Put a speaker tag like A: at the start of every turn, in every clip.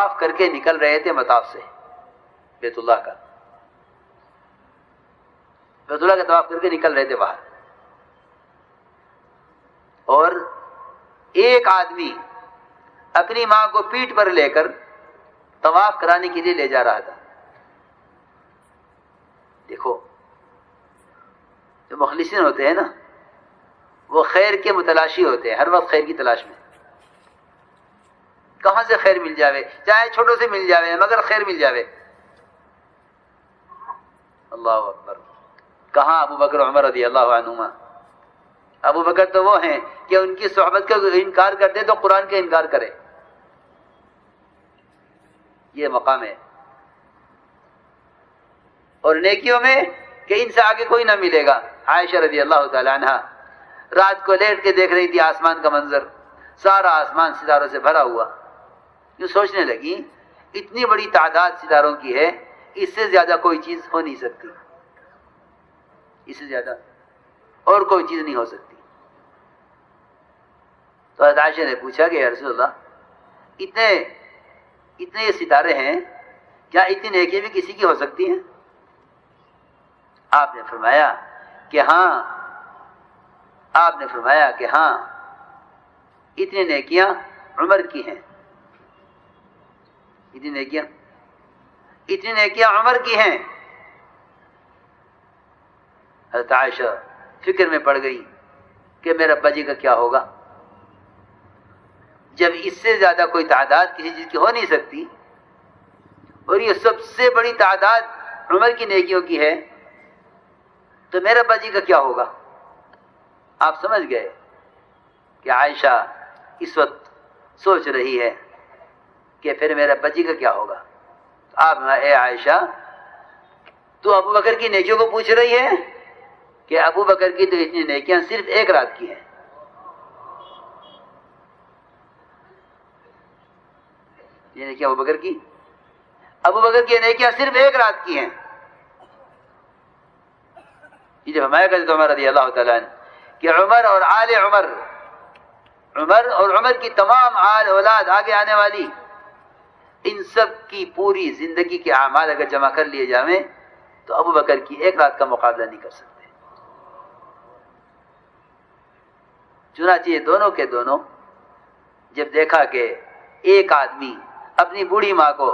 A: طواف کر کے نکل رہے تھے مطاف سے، بیت اللہ کا طواف کر کے نکل رہے تھے باہر، اور ایک آدمی اپنی ماں کو پیٹھ پر لے کر طواف کرانے کے لیے لے جا رہا تھا۔ دیکھو جو مخلصین ہوتے ہیں نا، وہ خیر کے متلاشی ہوتے ہیں، ہر وقت خیر کی تلاش میں، کہاں سے خیر مل جاوے، چاہے چھوٹوں سے مل جاوے مگر خیر مل جاوے۔ اللہ اکبر۔ کہاں ابو بکر عمر رضی اللہ عنہما، ابو بکر تو وہ ہیں کہ ان کی صحبت کا انکار کرتے تو قرآن کا انکار کرے، یہ مقام ہے۔ اور نیکیوں میں کہ ان سے آگے کوئی نہ ملے گا۔ عائشہ رضی اللہ تعالی عنہا رات کو لیٹ کے دیکھ رہی تھی آسمان کا منظر، سارا آسمان ستاروں سے بھرا ہوا، یوں سوچنے لگی اتنی بڑی تعداد ستاروں کی ہے، اس سے زیادہ کوئی چیز ہو نہیں سکتی، اس سے زیادہ اور کوئی چیز نہیں ہو سکتی۔ تو حضرت عائشہ نے پوچھا کہ یا رسول اللہ، اتنے یہ ستارے ہیں، کیا اتنی نیکیاں بھی کسی کی ہو سکتی ہیں؟ آپ نے فرمایا کہ ہاں، اتنی نیکیاں عمر کی ہیں، اتنی نیکیاں عمر کی ہیں۔ حضرت عائشہ فکر میں پڑ گئی کہ میرے ابا جی کا کیا ہوگا، جب اس سے زیادہ کوئی تعداد کسی چیز کی ہو نہیں سکتی، اور یہ سب سے بڑی تعداد عمر کی نیکیوں کی ہے، تو میرے ابا جی کا کیا ہوگا؟ آپ سمجھ گئے کہ عائشہ اس وقت سوچ رہی ہے کہ پھر میرے ابا جی کا کیا ہوگا۔ آپ اے عائشہ، تو ابو بکر کی نیکیوں کو پوچھ رہی ہے کہ ابو بکر کی تو اتنی نیکیاں صرف ایک رات کی ہیں۔ یہ نیکیاں ابو بکر کی نیکیاں صرف ایک رات کی ہیں۔ یہ جب ہمارے حضرت عمر رضی اللہ تعالیٰ عنہ کہ عمر اور آل عمر کی تمام آل اولاد آگے آنے والی، ان سب کی پوری زندگی کے اعمال اگر جمع کر لیے جائیں تو ابو بکر کی ایک رات کا مقابلہ نہیں کر سکتے۔ چنانچہ یہ دونوں کے دونوں جب دیکھا کہ ایک آدمی اپنی بوڑھی ماں کو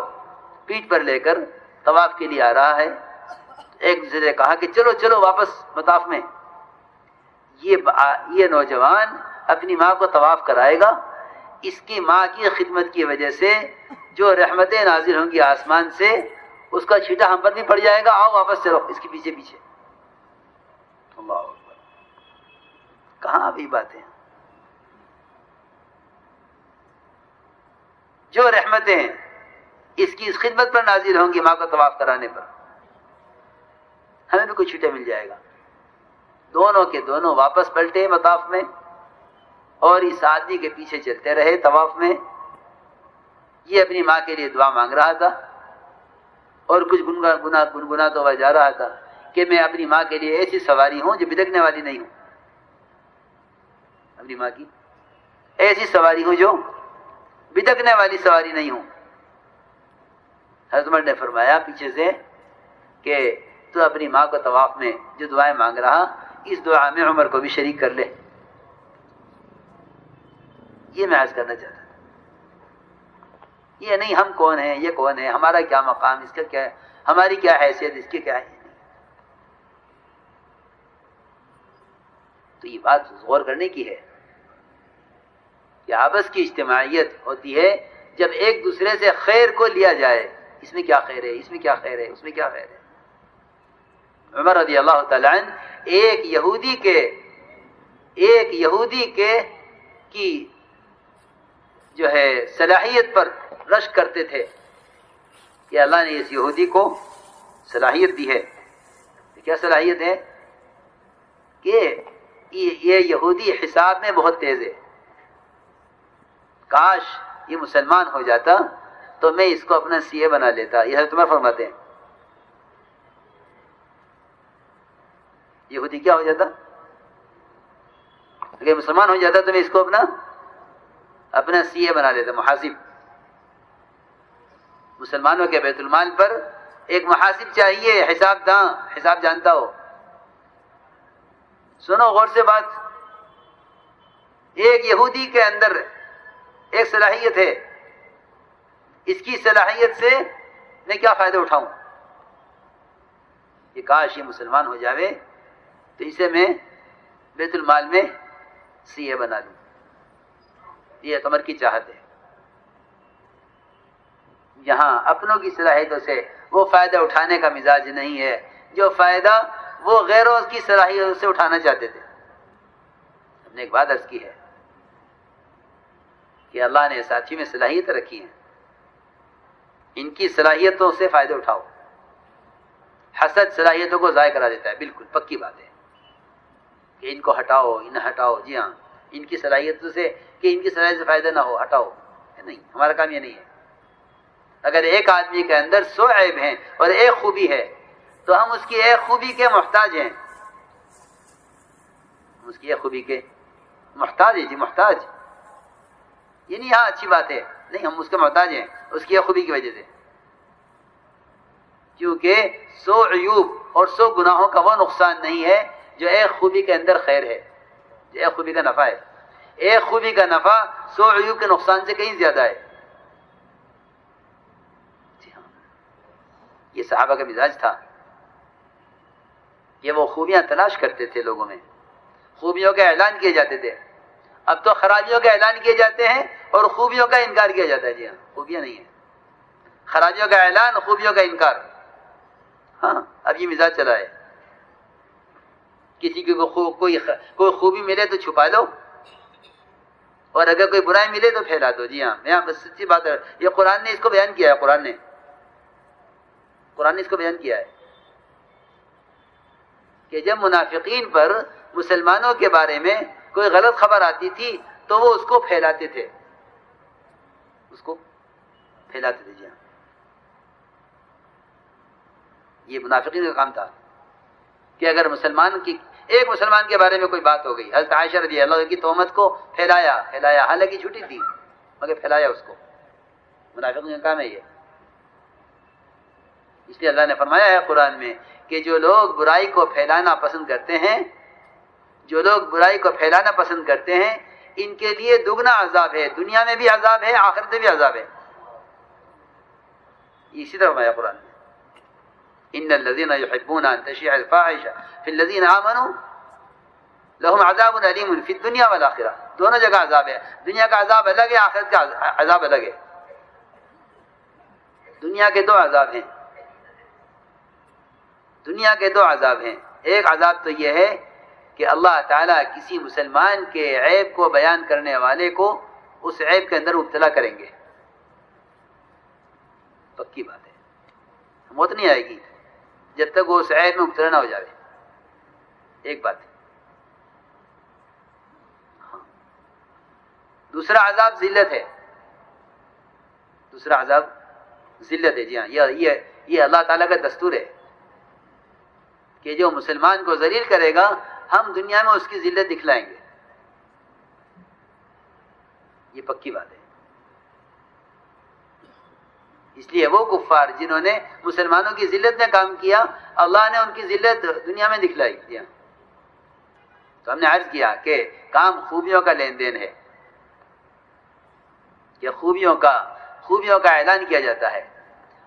A: پیٹھ پر لے کر طواف کے لیے آ رہا ہے، ایک دوسرے نے کہا کہ چلو چلو واپس مطاف میں، یہ نوجوان اپنی ماں کو طواف کرائے گا، اس کی ماں کی خدمت کی وجہ سے جو رحمتیں نازل ہوں گی آسمان سے، اس کا چھیٹا ہم پر بھی پڑ جائے گا، آؤ واپس چلو اس کے پیچھے پیچھے۔ اللہ اکبر، کہاں بھی باتیں، جو رحمتیں اس کی اس خدمت پر نازل ہوں گی ماں کو طواف کرانے پر، ہمیں بھی کوئی چھوٹا مل جائے گا۔ دونوں کے دونوں واپس پلٹے مطاف میں، اور اس آدمی کے پیچھے چلتے رہے طواف میں۔ یہ اپنی ماں کے لیے دعا مانگ رہا تھا اور کچھ گنگناتا ہوا جا رہا تھا کہ میں اپنی ماں کے لیے ایسی سواری ہوں جو بدکنے والی نہیں ہوں، اپنی ماں کی ایسی سواری ہوں جو بدکنے والی سواری نہیں ہوں۔ حضرت عمر نے فرمایا پیچھے سے کہ تو اپنی ماں کو طواف میں جو دعائیں مانگ رہا، اس دعا میں عمر کو بھی شریک کر لے۔ یہ میں عرض کرنا چاہتا تھا، یہ نہیں ہم کون ہیں، یہ کون ہے، ہمارا کیا مقام، اس کا کیا ہے، ہماری کیا حیثیت، اس کی کیا ہے۔ تو یہ بات غور کرنے کی ہے کہ آپس کی اجتماعیت ہوتی ہے جب ایک دوسرے سے خیر کو لیا جائے، اس میں کیا خیر ہے، اس میں کیا خیر ہے، اس میں کیا خیر ہے۔ عمر رضی اللہ تعالیٰ عنہ ایک یہودی کی جو ہے صلاحیت پر رشک کرتے تھے کہ اللہ نے اس یہودی کو صلاحیت دی ہے۔ کیا صلاحیت ہے؟ کہ یہ یہودی حساب میں بہت تیز ہے، کاش یہ مسلمان ہو جاتا تو میں اس کو اپنا سی اے بنا لیتا۔ یہ حضرت عمر فرماتے ہیں یہودی کیا ہو جاتا، اگر مسلمان ہو جاتا تو میں اس کو اپنا سی اے بنا لیتا، محاسب۔ مسلمانوں کے بیت المال پر ایک محاسب چاہیے، حساب داں، حساب جانتا ہو۔ سنو غور سے بات، ایک یہودی کے اندر ایک صلاحیت ہے، اس کی صلاحیت سے میں کیا فائدہ اٹھاؤں؟ کہ کاش یہ مسلمان ہو جاوے تو اسے میں بیت المال میں سی اے بنا لوں۔ یہ عمر کی چاہت ہے۔ یہاں اپنوں کی صلاحیتوں سے وہ فائدہ اٹھانے کا مزاج نہیں ہے جو فائدہ وہ غیروں کی صلاحیتوں سے اٹھانا چاہتے تھے۔ ہم نے ایک بات عرض کی ہے کہ اللہ نے ساتھی میں صلاحیت رکھی ہیں، ان کی صلاحیتوں سے فائدہ اٹھاؤ۔ حسد صلاحیتوں کو ضائع کرا دیتا ہے، بالکل پکی بات ہے کہ ان کو ہٹاؤ، انہیں ہٹاؤ۔ جی ہاں، ان کی صلاحیتوں سے، کہ ان کی صلاحیت سے فائدہ نہ ہو، ہٹاؤ۔ نہیں، ہمارا کام یہ نہیں ہے۔ اگر ایک آدمی کے اندر 100 عیب ہیں اور ایک خوبی ہے تو ہم اس کی ایک خوبی کے محتاج ہیں، اس کی ایک خوبی کے محتاج ہیں۔ جی محتاج، یہ نہیں ہاں اچھی بات ہے، نہیں، ہم اس کے محتاج ہیں اس کی ایک خوبی کی وجہ سے، کیونکہ 100 عیوب اور 100 گناہوں کا وہ نقصان نہیں ہے جو ایک خوبی کے اندر خیر ہے، جو ایک خوبی کا نفع ہے۔ ایک خوبی کا نفع 100 عیوب کے نقصان سے کہیں زیادہ ہے۔ جی ہاں، یہ صحابہ کا مزاج تھا کہ وہ خوبیاں تلاش کرتے تھے لوگوں میں، خوبیوں کا اعلان کیے جاتے تھے۔ اب تو خرابیوں کا اعلان کیے جاتے ہیں اور خوبیوں کا انکار کیا جاتا ہے۔ جی ہاں، خوبیاں نہیں ہیں، خرابیوں کا اعلان، خوبیوں کا انکار۔ ہاں، اب یہ مزاج چلا ہے، کسی کو کوئی خوبی ملے تو چھپا لو، اور اگر کوئی برائی ملے تو پھیلا دو۔ جی ہاں، میں بس سچی بات ہے، یہ قرآن نے اس کو بیان کیا ہے، قرآن نے اس کو بیان کیا ہے کہ جب منافقین پر مسلمانوں کے بارے میں کوئی غلط خبر آتی تھی تو وہ اس کو پھیلاتے تھے، اس کو پھیلاتے تھے۔ جی ہاں، یہ منافقین کا کام تھا کہ اگر ایک مسلمان کے بارے میں کوئی بات ہو گئی، حضرت عائشہ رضی اللہ عنہا کی تہمت کو پھیلایا، حالانکہ جھوٹی تھی مگر پھیلایا اس کو۔ منافقین کا کام ہے یہ۔ اس لیے اللہ نے فرمایا ہے قرآن میں کہ جو لوگ برائی کو پھیلانا پسند کرتے ہیں، جو لوگ برائی کو پھیلانا پسند کرتے ہیں، ان کے لیے دگنا عذاب ہے، دنیا میں بھی عذاب ہے، آخرت میں بھی عذاب ہے۔ اسی طرح فرمایا قرآن میں، ان الذين يحبون ان تشيع الفاحشه في الذين امنوا لهم عذاب اليم في الدنيا والاخره۔ دونوں جگہ عذاب ہے، دنیا کا عذاب الگ ہے، آخرت کا عذاب الگ ہے۔ دنیا کے 2 عذاب ہیں، دنیا کے 2 عذاب ہیں۔ ایک عذاب تو یہ ہے کہ اللہ تعالیٰ کسی مسلمان کے عیب کو بیان کرنے والے کو اس عیب کے اندر مبتلا کریں گے، پکی بات ہے، موت نہیں آئے گی جب تک وہ اس عیب میں مبتلا نہ ہو جائے۔ ایک بات ہے۔ ہاں، دوسرا عذاب ذلت ہے، دوسرا عذاب ذلت ہے۔ جی ہاں، یہ اللہ تعالیٰ کا دستور ہے کہ جو مسلمان کو ذلیل کرے گا ہم دنیا میں اس کی ذلت دکھلائیں گے، یہ پکی بات ہے۔ اس لیے وہ کفار جنہوں نے مسلمانوں کی ذلت میں کام کیا، اللہ نے ان کی ذلت دنیا میں دکھلائی۔ تو ہم نے عرض کیا کہ کام خوبیوں کا لین دین ہے، کہ خوبیوں کا اعلان کیا جاتا ہے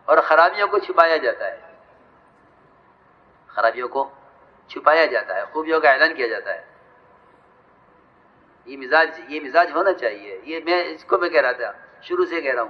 A: اور خرابیوں کو چھپایا جاتا ہے، خرابیوں کو چھپایا جاتا ہے، خوبیوں کا اعلان کیا جاتا ہے۔ یہ مزاج ہونا چاہیے، یہ میں اس کو میں کہہ رہا تھا، شروع سے کہہ رہا ہوں۔